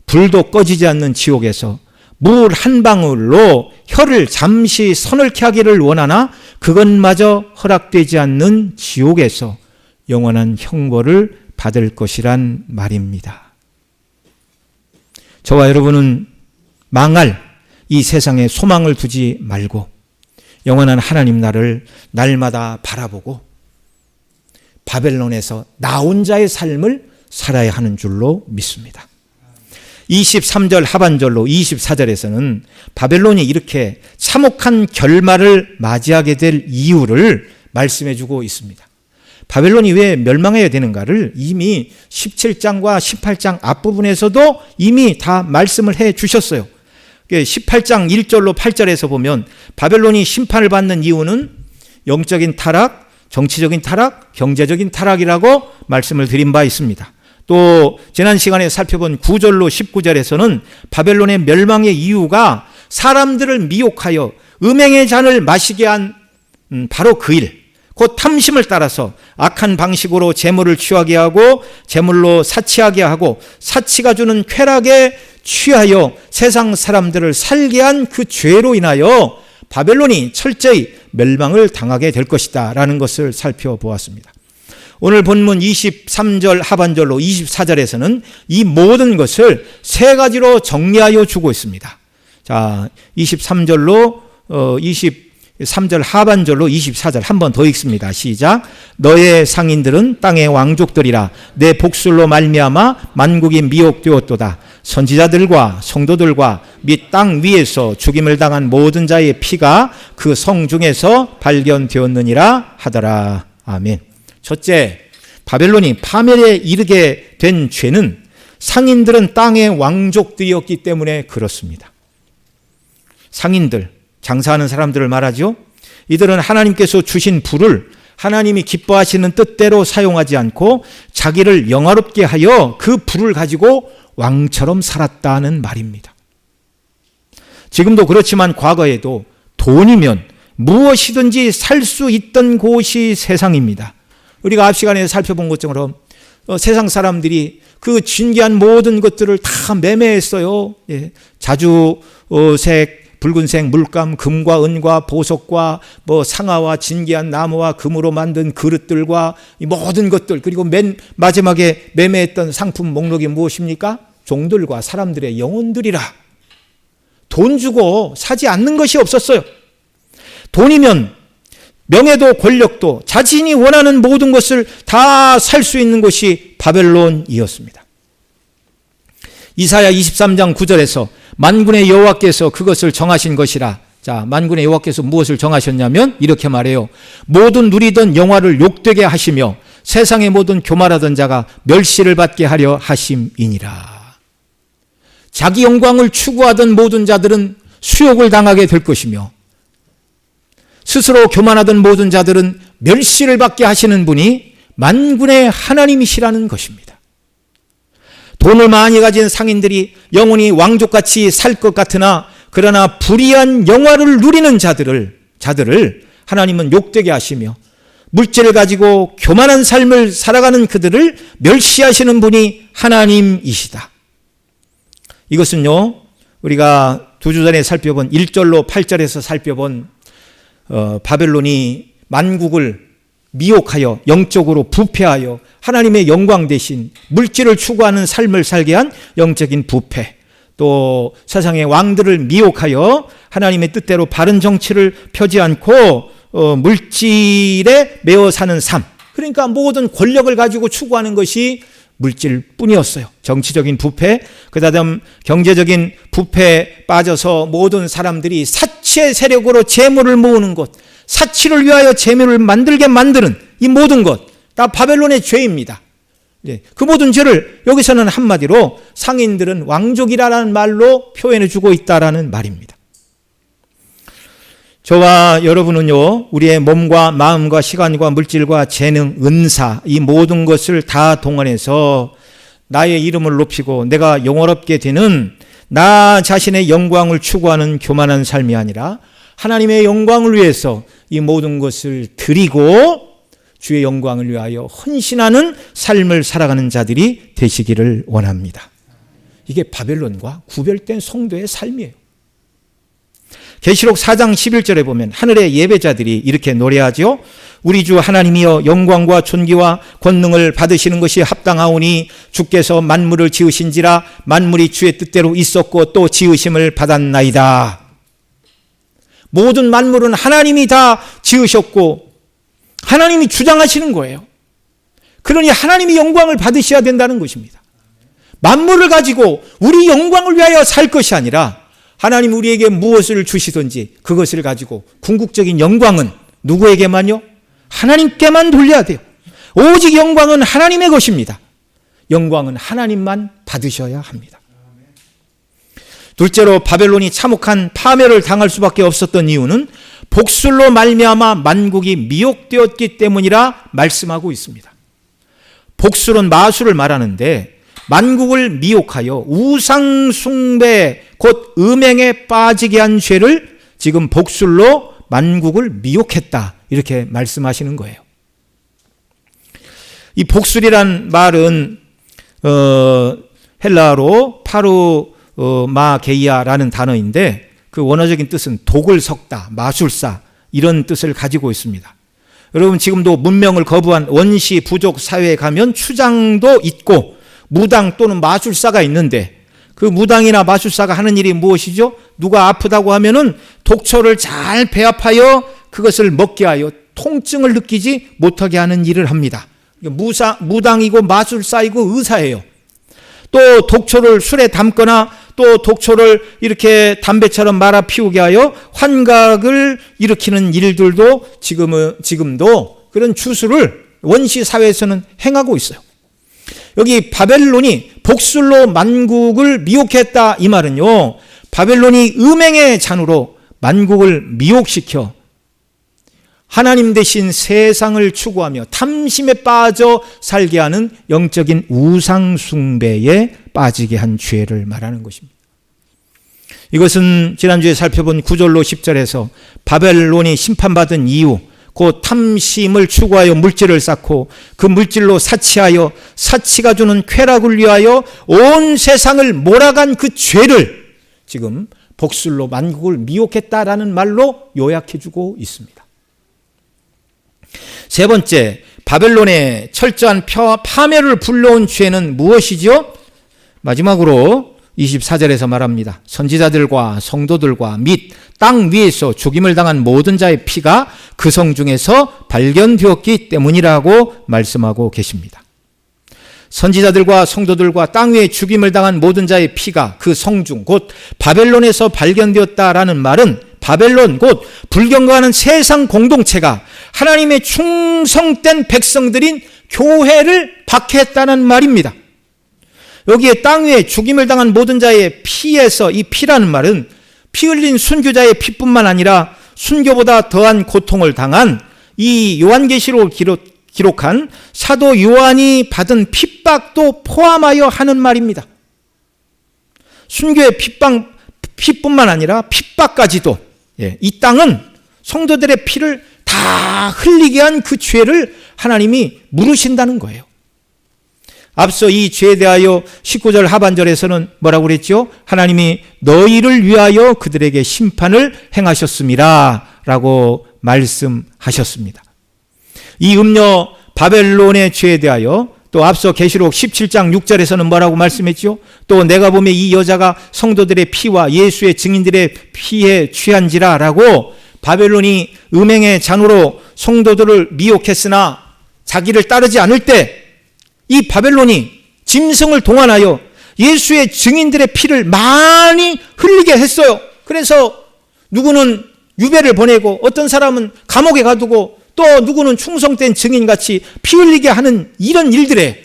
불도 꺼지지 않는 지옥에서 물 한 방울로 혀를 잠시 서늘케 하기를 원하나 그것마저 허락되지 않는 지옥에서 영원한 형벌을 받을 것이란 말입니다. 저와 여러분은 망할 이 세상에 소망을 두지 말고 영원한 하나님 나라를 날마다 바라보고 바벨론에서 나 혼자의 삶을 살아야 하는 줄로 믿습니다. 23절 하반절로 24절에서는 바벨론이 이렇게 참혹한 결말을 맞이하게 될 이유를 말씀해 주고 있습니다. 바벨론이 왜 멸망해야 되는가를 이미 17장과 18장 앞부분에서도 이미 다 말씀을 해 주셨어요. 18장 1절로 8절에서 보면 바벨론이 심판을 받는 이유는 영적인 타락, 정치적인 타락, 경제적인 타락이라고 말씀을 드린 바 있습니다. 또 지난 시간에 살펴본 9절로 19절에서는 바벨론의 멸망의 이유가 사람들을 미혹하여 음행의 잔을 마시게 한 바로 그 일, 곧 탐심을 따라서 악한 방식으로 재물을 취하게 하고 재물로 사치하게 하고 사치가 주는 쾌락에 취하여 세상 사람들을 살게 한 그 죄로 인하여 바벨론이 철저히 멸망을 당하게 될 것이다 라는 것을 살펴보았습니다. 오늘 본문 23절 하반절로 24절에서는 이 모든 것을 세 가지로 정리하여 주고 있습니다. 자, 23절로 23절 하반절로 24절 한 번 더 읽습니다. 시작. 너의 상인들은 땅의 왕족들이라. 내 복술로 말미암아 만국이 미혹되었도다. 선지자들과 성도들과 및 땅 위에서 죽임을 당한 모든 자의 피가 그 성 중에서 발견되었느니라 하더라. 아멘. 첫째, 바벨론이 파멸에 이르게 된 죄는 상인들은 땅의 왕족들이었기 때문에 그렇습니다. 상인들, 장사하는 사람들을 말하죠. 이들은 하나님께서 주신 부를 하나님이 기뻐하시는 뜻대로 사용하지 않고 자기를 영화롭게 하여 그 부를 가지고 왕처럼 살았다는 말입니다. 지금도 그렇지만 과거에도 돈이면 무엇이든지 살 수 있던 곳이 세상입니다. 우리가 앞 시간에 살펴본 것처럼 세상 사람들이 그 진귀한 모든 것들을 다 매매했어요. 자주색, 붉은색 물감, 금과 은과 보석과 상아와 진귀한 나무와 금으로 만든 그릇들과 이 모든 것들, 그리고 맨 마지막에 매매했던 상품 목록이 무엇입니까? 종들과 사람들의 영혼들이라. 돈 주고 사지 않는 것이 없었어요. 돈이면 명예도 권력도 자신이 원하는 모든 것을 다 살 수 있는 것이 바벨론이었습니다. 이사야 23장 9절에서 만군의 여호와께서 그것을 정하신 것이라. 자, 만군의 여호와께서 무엇을 정하셨냐면 이렇게 말해요. 모든 누리던 영화를 욕되게 하시며 세상의 모든 교만하던 자가 멸시를 받게 하려 하심이니라. 자기 영광을 추구하던 모든 자들은 수욕을 당하게 될 것이며 스스로 교만하던 모든 자들은 멸시를 받게 하시는 분이 만군의 하나님이시라는 것입니다. 돈을 많이 가진 상인들이 영원히 왕족같이 살 것 같으나 그러나 불의한 영화를 누리는 자들을 하나님은 욕되게 하시며 물질을 가지고 교만한 삶을 살아가는 그들을 멸시하시는 분이 하나님이시다. 이것은요, 우리가 두 주 전에 살펴본 1절로 8절에서 살펴본 바벨론이 만국을 미혹하여 영적으로 부패하여 하나님의 영광 대신 물질을 추구하는 삶을 살게 한 영적인 부패, 또 세상의 왕들을 미혹하여 하나님의 뜻대로 바른 정치를 펴지 않고 물질에 매어 사는 삶, 그러니까 모든 권력을 가지고 추구하는 것이 물질뿐이었어요. 정치적인 부패, 그다음 경제적인 부패에 빠져서 모든 사람들이 사치의 세력으로 재물을 모으는 것, 사치를 위하여 재물을 만들게 만드는 이 모든 것, 다 바벨론의 죄입니다. 그 모든 죄를 여기서는 한마디로 상인들은 왕족이라는 말로 표현해 주고 있다라는 말입니다. 저와 여러분은요, 우리의 몸과 마음과 시간과 물질과 재능, 은사, 이 모든 것을 다 동원해서 나의 이름을 높이고 내가 영원롭게 되는 나 자신의 영광을 추구하는 교만한 삶이 아니라 하나님의 영광을 위해서 이 모든 것을 드리고 주의 영광을 위하여 헌신하는 삶을 살아가는 자들이 되시기를 원합니다. 이게 바벨론과 구별된 성도의 삶이에요. 계시록 4장 11절에 보면 하늘의 예배자들이 이렇게 노래하죠. 우리 주 하나님이여 영광과 존귀와 권능을 받으시는 것이 합당하오니 주께서 만물을 지으신지라 만물이 주의 뜻대로 있었고 또 지으심을 받았나이다. 모든 만물은 하나님이 다 지으셨고 하나님이 주장하시는 거예요. 그러니 하나님이 영광을 받으셔야 된다는 것입니다. 만물을 가지고 우리 영광을 위하여 살 것이 아니라 하나님 우리에게 무엇을 주시든지 그것을 가지고 궁극적인 영광은 누구에게만요? 하나님께만 돌려야 돼요. 오직 영광은 하나님의 것입니다. 영광은 하나님만 받으셔야 합니다. 둘째로 바벨론이 참혹한 파멸을 당할 수밖에 없었던 이유는 복술로 말미암아 만국이 미혹되었기 때문이라 말씀하고 있습니다. 복술은 마술을 말하는데 만국을 미혹하여 우상 숭배 곧 음행에 빠지게 한 죄를 지금 복술로 만국을 미혹했다, 이렇게 말씀하시는 거예요. 이 복술이란 말은 헬라어로 파르마게이아라는 단어인데 그 원어적인 뜻은 독을 섞다, 마술사, 이런 뜻을 가지고 있습니다. 여러분, 지금도 문명을 거부한 원시 부족 사회에 가면 추장도 있고 무당 또는 마술사가 있는데 그 무당이나 마술사가 하는 일이 무엇이죠? 누가 아프다고 하면은 독초를 잘 배합하여 그것을 먹게 하여 통증을 느끼지 못하게 하는 일을 합니다. 무당이고 마술사이고 의사예요. 또 독초를 술에 담거나 또 독초를 이렇게 담배처럼 말아 피우게 하여 환각을 일으키는 일들도 지금도 그런 주술을 원시 사회에서는 행하고 있어요. 여기 바벨론이 복술로 만국을 미혹했다, 이 말은요, 바벨론이 음행의 잔으로 만국을 미혹시켜 하나님 대신 세상을 추구하며 탐심에 빠져 살게 하는 영적인 우상 숭배에 빠지게 한 죄를 말하는 것입니다. 이것은 지난주에 살펴본 9절로 10절에서 바벨론이 심판받은 이유, 곧 탐심을 추구하여 물질을 쌓고 그 물질로 사치하여 사치가 주는 쾌락을 위하여 온 세상을 몰아간 그 죄를 지금 복술로 만국을 미혹했다라는 말로 요약해주고 있습니다. 세 번째, 바벨론의 철저한 파멸을 불러온 죄는 무엇이죠? 마지막으로 24절에서 말합니다. 선지자들과 성도들과 및 땅 위에서 죽임을 당한 모든 자의 피가 그 성 중에서 발견되었기 때문이라고 말씀하고 계십니다. 선지자들과 성도들과 땅 위에 죽임을 당한 모든 자의 피가 그 성중 곧 바벨론에서 발견되었다라는 말은 바벨론 곧 불경거하는 세상 공동체가 하나님의 충성된 백성들인 교회를 박해했다는 말입니다. 여기에 땅 위에 죽임을 당한 모든 자의 피에서, 이 피라는 말은 피 흘린 순교자의 피뿐만 아니라 순교보다 더한 고통을 당한 이 요한계시록을 기록한 사도 요한이 받은 핍박도 포함하여 하는 말입니다. 순교의 피뿐만 아니라 핍박까지도, 이 땅은 성도들의 피를 다 흘리게 한 그 죄를 하나님이 물으신다는 거예요. 앞서 이 죄에 대하여 19절 하반절에서는 뭐라고 그랬죠? 하나님이 너희를 위하여 그들에게 심판을 행하셨음이라 라고 말씀하셨습니다. 이 음녀 바벨론의 죄에 대하여 또 앞서 계시록 17장 6절에서는 뭐라고 말씀했죠? 또 내가 보면 이 여자가 성도들의 피와 예수의 증인들의 피에 취한지라 라고 바벨론이 음행의 잔으로 성도들을 미혹했으나 자기를 따르지 않을 때 이 바벨론이 짐승을 동원하여 예수의 증인들의 피를 많이 흘리게 했어요. 그래서 누구는 유배를 보내고 어떤 사람은 감옥에 가두고 또 누구는 충성된 증인같이 피 흘리게 하는 이런 일들에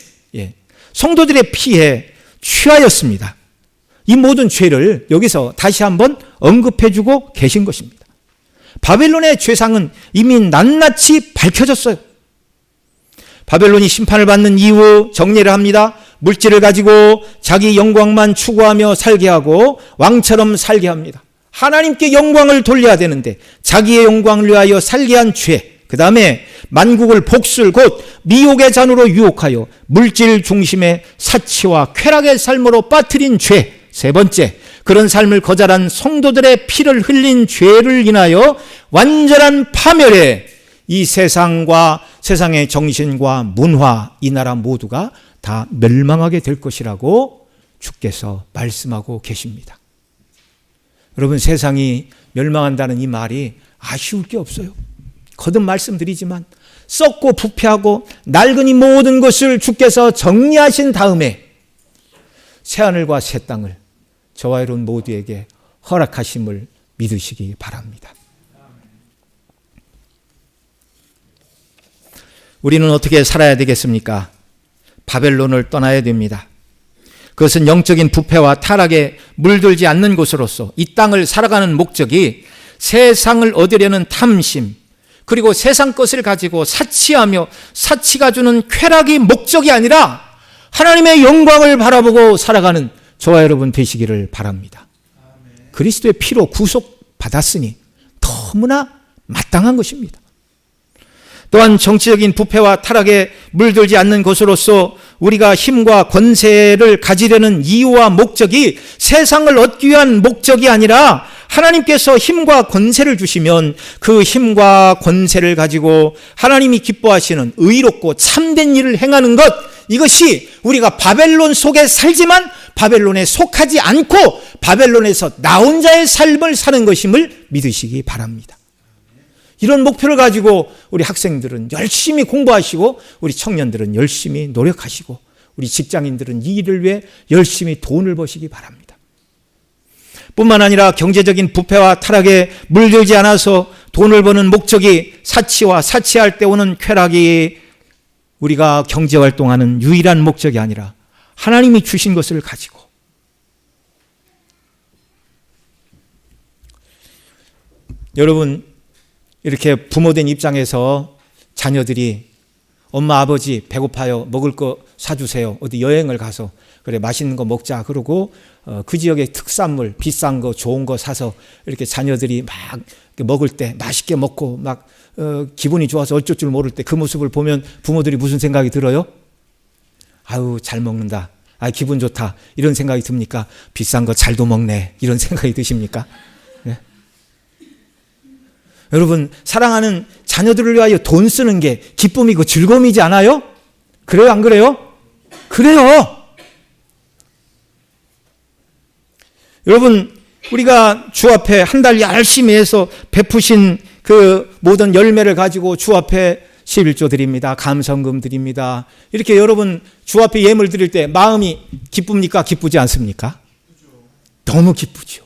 성도들의 피에 취하였습니다. 이 모든 죄를 여기서 다시 한번 언급해주고 계신 것입니다. 바벨론의 죄상은 이미 낱낱이 밝혀졌어요. 바벨론이 심판을 받는 이후 정리를 합니다. 물질을 가지고 자기 영광만 추구하며 살게 하고 왕처럼 살게 합니다. 하나님께 영광을 돌려야 되는데 자기의 영광을 위하여 살게 한 죄, 그 다음에 만국을 복술 곧 미혹의 잔으로 유혹하여 물질 중심의 사치와 쾌락의 삶으로 빠뜨린 죄, 세 번째, 그런 삶을 거절한 성도들의 피를 흘린 죄를 인하여 완전한 파멸에 이 세상과 세상의 정신과 문화, 이 나라 모두가 다 멸망하게 될 것이라고 주께서 말씀하고 계십니다. 여러분, 세상이 멸망한다는 이 말이 아쉬울 게 없어요. 거듭 말씀드리지만 썩고 부패하고 낡은 이 모든 것을 주께서 정리하신 다음에 새하늘과 새 땅을 저와 여러분 모두에게 허락하심을 믿으시기 바랍니다. 우리는 어떻게 살아야 되겠습니까? 바벨론을 떠나야 됩니다. 그것은 영적인 부패와 타락에 물들지 않는 곳으로서 이 땅을 살아가는 목적이 세상을 얻으려는 탐심, 그리고 세상 것을 가지고 사치하며 사치가 주는 쾌락이 목적이 아니라 하나님의 영광을 바라보고 살아가는 저와 여러분 되시기를 바랍니다. 그리스도의 피로 구속받았으니 너무나 마땅한 것입니다. 또한 정치적인 부패와 타락에 물들지 않는 것으로서 우리가 힘과 권세를 가지려는 이유와 목적이 세상을 얻기 위한 목적이 아니라 하나님께서 힘과 권세를 주시면 그 힘과 권세를 가지고 하나님이 기뻐하시는 의롭고 참된 일을 행하는 것, 이것이 우리가 바벨론 속에 살지만 바벨론에 속하지 않고 바벨론에서 나온 자의 삶을 사는 것임을 믿으시기 바랍니다. 이런 목표를 가지고 우리 학생들은 열심히 공부하시고 우리 청년들은 열심히 노력하시고 우리 직장인들은 이 일을 위해 열심히 돈을 버시기 바랍니다. 뿐만 아니라 경제적인 부패와 타락에 물들지 않아서 돈을 버는 목적이 사치와 사치할 때 오는 쾌락이 우리가 경제활동하는 유일한 목적이 아니라 하나님이 주신 것을 가지고 여러분, 이렇게 부모된 입장에서 자녀들이 엄마 아버지 배고파요, 먹을 거 사주세요, 어디 여행을 가서 그래 맛있는 거 먹자 그러고 그 지역의 특산물 비싼 거 좋은 거 사서 이렇게 자녀들이 막 먹을 때 맛있게 먹고 막 기분이 좋아서 어쩔 줄 모를 때 그 모습을 보면 부모들이 무슨 생각이 들어요? 아유 잘 먹는다, 아 기분 좋다, 이런 생각이 듭니까? 비싼 거 잘도 먹네, 이런 생각이 드십니까? 네? 여러분, 사랑하는 자녀들을 위하여 돈 쓰는 게 기쁨이고 즐거움이지 않아요? 그래요, 안 그래요? 그래요. 여러분, 우리가 주 앞에 한 달 열심히 해서 베푸신 그 모든 열매를 가지고 주 앞에 11조 드립니다, 감성금 드립니다. 이렇게 여러분 주 앞에 예물 드릴 때 마음이 기쁩니까? 기쁘지 않습니까? 너무 기쁘죠.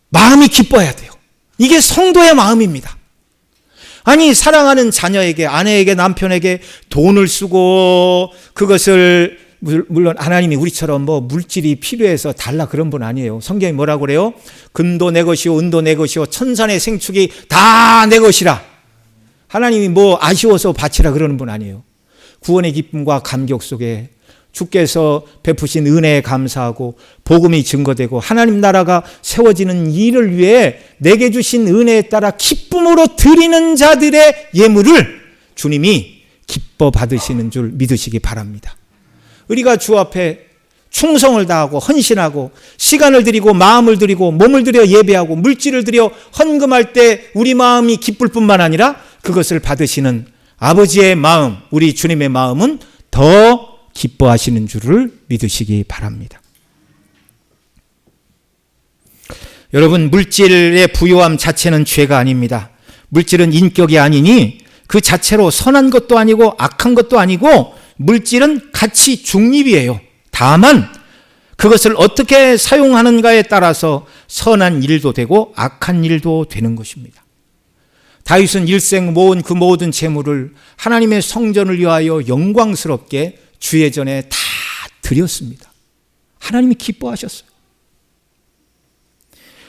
마음이 기뻐야 돼요. 이게 성도의 마음입니다. 아니, 사랑하는 자녀에게, 아내에게, 남편에게 돈을 쓰고 그것을, 물론 하나님이 우리처럼 뭐 물질이 필요해서 달라 그런 분 아니에요. 성경이 뭐라고 그래요? 금도 내 것이요 은도 내 것이요 천산의 생축이 다 내 것이라. 하나님이 뭐 아쉬워서 바치라 그러는 분 아니에요. 구원의 기쁨과 감격 속에 주께서 베푸신 은혜에 감사하고 복음이 증거되고 하나님 나라가 세워지는 일을 위해 내게 주신 은혜에 따라 기쁨으로 드리는 자들의 예물을 주님이 기뻐 받으시는 줄 믿으시기 바랍니다. 우리가 주 앞에 충성을 다하고 헌신하고 시간을 드리고 마음을 드리고 몸을 들여 예배하고 물질을 들여 헌금할 때 우리 마음이 기쁠 뿐만 아니라 그것을 받으시는 아버지의 마음, 우리 주님의 마음은 더 기뻐하시는 줄을 믿으시기 바랍니다. 여러분, 물질의 부요함 자체는 죄가 아닙니다. 물질은 인격이 아니니 그 자체로 선한 것도 아니고 악한 것도 아니고 물질은 가치 중립이에요. 다만 그것을 어떻게 사용하는가에 따라서 선한 일도 되고 악한 일도 되는 것입니다. 다윗은 일생 모은 그 모든 재물을 하나님의 성전을 위하여 영광스럽게 주의 전에 다 드렸습니다. 하나님이 기뻐하셨어요.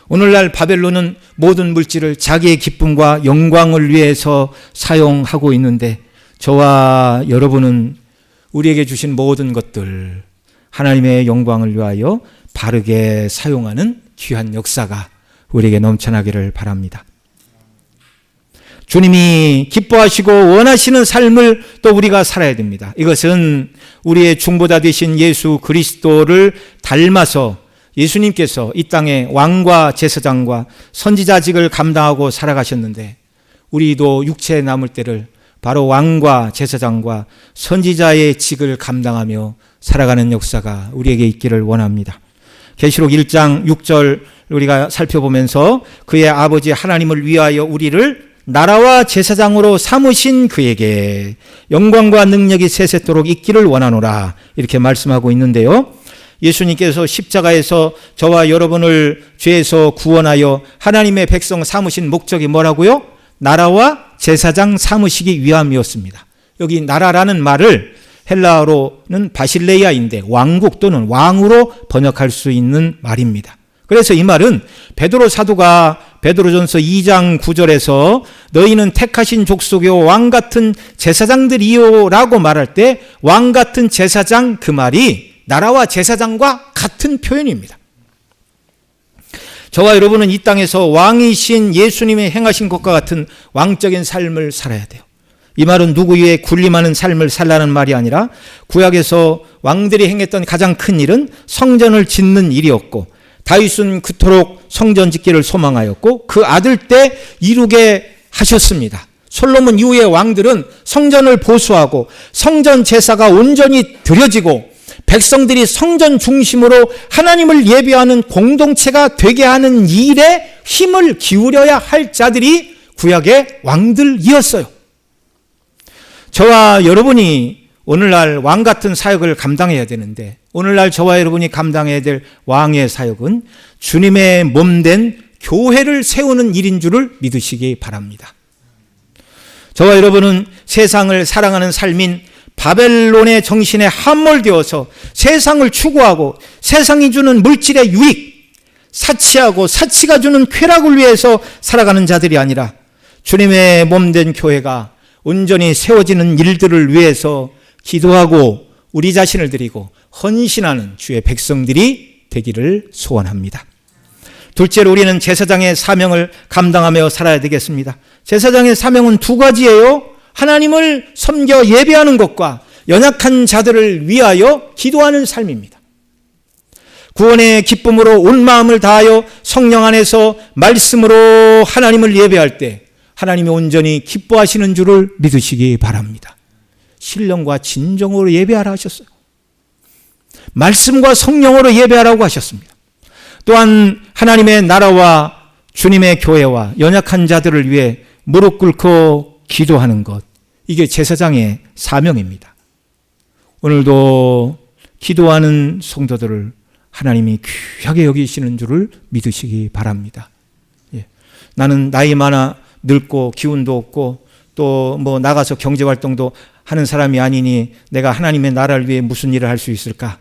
오늘날 바벨론은 모든 물질을 자기의 기쁨과 영광을 위해서 사용하고 있는데 저와 여러분은 우리에게 주신 모든 것들 하나님의 영광을 위하여 바르게 사용하는 귀한 역사가 우리에게 넘쳐나기를 바랍니다. 주님이 기뻐하시고 원하시는 삶을 또 우리가 살아야 됩니다. 이것은 우리의 중보자 되신 예수 그리스도를 닮아서 예수님께서 이 땅에 왕과 제사장과 선지자직을 감당하고 살아가셨는데 우리도 육체에 남을 때를 바로 왕과 제사장과 선지자의 직을 감당하며 살아가는 역사가 우리에게 있기를 원합니다. 계시록 1장 6절 우리가 살펴보면서 그의 아버지 하나님을 위하여 우리를 나라와 제사장으로 삼으신 그에게 영광과 능력이 세세토록 있기를 원하노라 이렇게 말씀하고 있는데요. 예수님께서 십자가에서 저와 여러분을 죄에서 구원하여 하나님의 백성 삼으신 목적이 뭐라고요? 나라와 제사장 삼으시기 위함이었습니다. 여기 나라라는 말을 헬라어로는 바실레이아인데 왕국 또는 왕으로 번역할 수 있는 말입니다. 그래서 이 말은 베드로 사도가 베드로전서 2장 9절에서 너희는 택하신 족속이요 왕같은 제사장들이요 라고 말할 때 왕같은 제사장 그 말이 나라와 제사장과 같은 표현입니다. 저와 여러분은 이 땅에서 왕이신 예수님이 행하신 것과 같은 왕적인 삶을 살아야 돼요. 이 말은 누구 위에 군림하는 삶을 살라는 말이 아니라 구약에서 왕들이 행했던 가장 큰 일은 성전을 짓는 일이었고 다윗은 그토록 성전 짓기를 소망하였고 그 아들 때 이루게 하셨습니다. 솔로몬 이후의 왕들은 성전을 보수하고 성전 제사가 온전히 드려지고 백성들이 성전 중심으로 하나님을 예배하는 공동체가 되게 하는 일에 힘을 기울여야 할 자들이 구약의 왕들이었어요. 저와 여러분이 오늘날 왕 같은 사역을 감당해야 되는데 오늘날 저와 여러분이 감당해야 될 왕의 사역은 주님의 몸된 교회를 세우는 일인 줄을 믿으시기 바랍니다. 저와 여러분은 세상을 사랑하는 삶인 바벨론의 정신에 함몰되어서 세상을 추구하고 세상이 주는 물질의 유익, 사치하고 사치가 주는 쾌락을 위해서 살아가는 자들이 아니라 주님의 몸된 교회가 온전히 세워지는 일들을 위해서 기도하고 우리 자신을 드리고 헌신하는 주의 백성들이 되기를 소원합니다. 둘째로 우리는 제사장의 사명을 감당하며 살아야 되겠습니다. 제사장의 사명은 두 가지예요. 하나님을 섬겨 예배하는 것과 연약한 자들을 위하여 기도하는 삶입니다. 구원의 기쁨으로 온 마음을 다하여 성령 안에서 말씀으로 하나님을 예배할 때 하나님이 온전히 기뻐하시는 줄을 믿으시기 바랍니다. 신령과 진정으로 예배하라 하셨어요. 말씀과 성령으로 예배하라고 하셨습니다. 또한 하나님의 나라와 주님의 교회와 연약한 자들을 위해 무릎 꿇고 기도하는 것, 이게 제사장의 사명입니다. 오늘도 기도하는 성도들을 하나님이 귀하게 여기시는 줄을 믿으시기 바랍니다. 나는 나이 많아 늙고 기운도 없고 또 뭐 나가서 경제활동도 하는 사람이 아니니 내가 하나님의 나라를 위해 무슨 일을 할 수 있을까?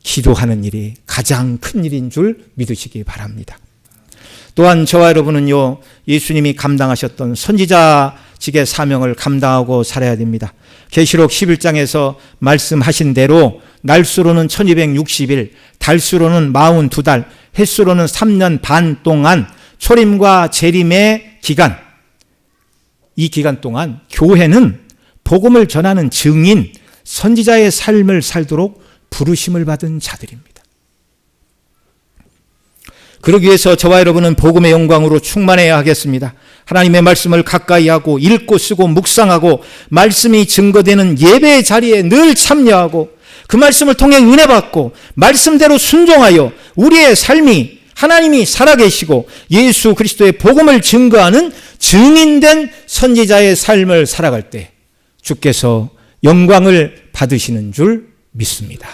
기도하는 일이 가장 큰 일인 줄 믿으시기 바랍니다. 또한 저와 여러분은요, 예수님이 감당하셨던 선지자 직의 사명을 감당하고 살아야 됩니다. 계시록 11장에서 말씀하신 대로 날수로는 1260일, 달수로는 42달, 햇수로는 3년 반 동안 초림과 재림의 기간, 이 기간 동안 교회는 복음을 전하는 증인, 선지자의 삶을 살도록 부르심을 받은 자들입니다. 그러기 위해서 저와 여러분은 복음의 영광으로 충만해야 하겠습니다. 하나님의 말씀을 가까이 하고 읽고 쓰고 묵상하고 말씀이 증거되는 예배의 자리에 늘 참여하고 그 말씀을 통해 은혜 받고 말씀대로 순종하여 우리의 삶이 하나님이 살아계시고 예수 그리스도의 복음을 증거하는 증인된 선지자의 삶을 살아갈 때 주께서 영광을 받으시는 줄 믿습니다.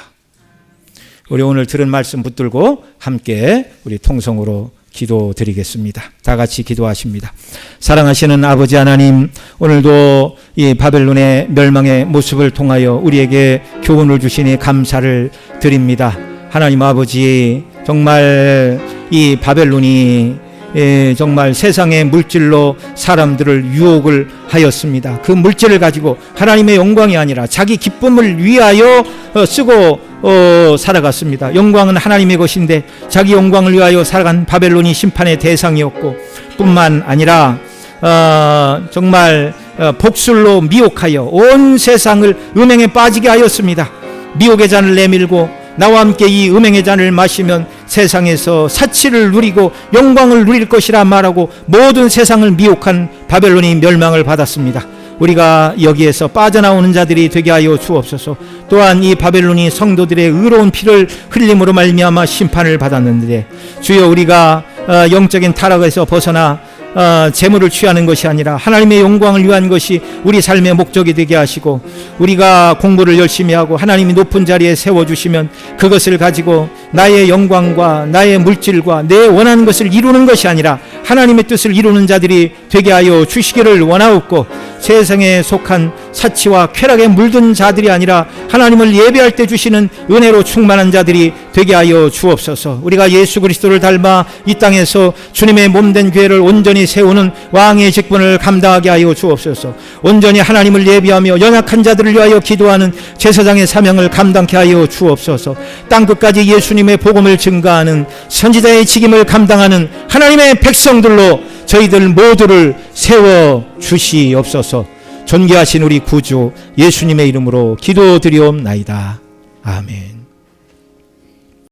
우리 오늘 들은 말씀 붙들고 함께 우리 통성으로 기도드리겠습니다. 다 같이 기도하십니다. 사랑하시는 아버지 하나님, 오늘도 이 바벨론의 멸망의 모습을 통하여 우리에게 교훈을 주시니 감사를 드립니다. 하나님 아버지, 정말 이 바벨론이 정말 세상의 물질로 사람들을 유혹을 하였습니다. 그 물질을 가지고 하나님의 영광이 아니라 자기 기쁨을 위하여 쓰고 살아갔습니다. 영광은 하나님의 것인데 자기 영광을 위하여 살아간 바벨론이 심판의 대상이었고 뿐만 아니라 정말 복술로 미혹하여 온 세상을 음행에 빠지게 하였습니다. 미혹의 잔을 내밀고 나와 함께 이 음행의 잔을 마시면 세상에서 사치를 누리고 영광을 누릴 것이라 말하고 모든 세상을 미혹한 바벨론이 멸망을 받았습니다. 우리가 여기에서 빠져나오는 자들이 되게 하여 주옵소서. 또한 이 바벨론이 성도들의 의로운 피를 흘림으로 말미암아 심판을 받았는데 주여, 우리가 영적인 타락에서 벗어나 재물을 취하는 것이 아니라 하나님의 영광을 위한 것이 우리 삶의 목적이 되게 하시고, 우리가 공부를 열심히 하고 하나님이 높은 자리에 세워주시면 그것을 가지고 나의 영광과 나의 물질과 내 원하는 것을 이루는 것이 아니라 하나님의 뜻을 이루는 자들이 되게 하여 주시기를 원하옵고, 세상에 속한 사치와 쾌락에 물든 자들이 아니라 하나님을 예배할 때 주시는 은혜로 충만한 자들이 되게 하여 주옵소서. 우리가 예수 그리스도를 닮아 이 땅에서 주님의 몸된 교회를 온전히 세우는 왕의 직분을 감당하게 하여 주옵소서. 온전히 하나님을 예비하며 연약한 자들을 위하여 기도하는 제사장의 사명을 감당케 하여 주옵소서. 땅끝까지 예수님의 복음을 증거하는 선지자의 직임을 감당하는 하나님의 백성들로 저희들 모두를 세워 주시옵소서. 존귀하신 우리 구주 예수님의 이름으로 기도드리옵나이다. 아멘.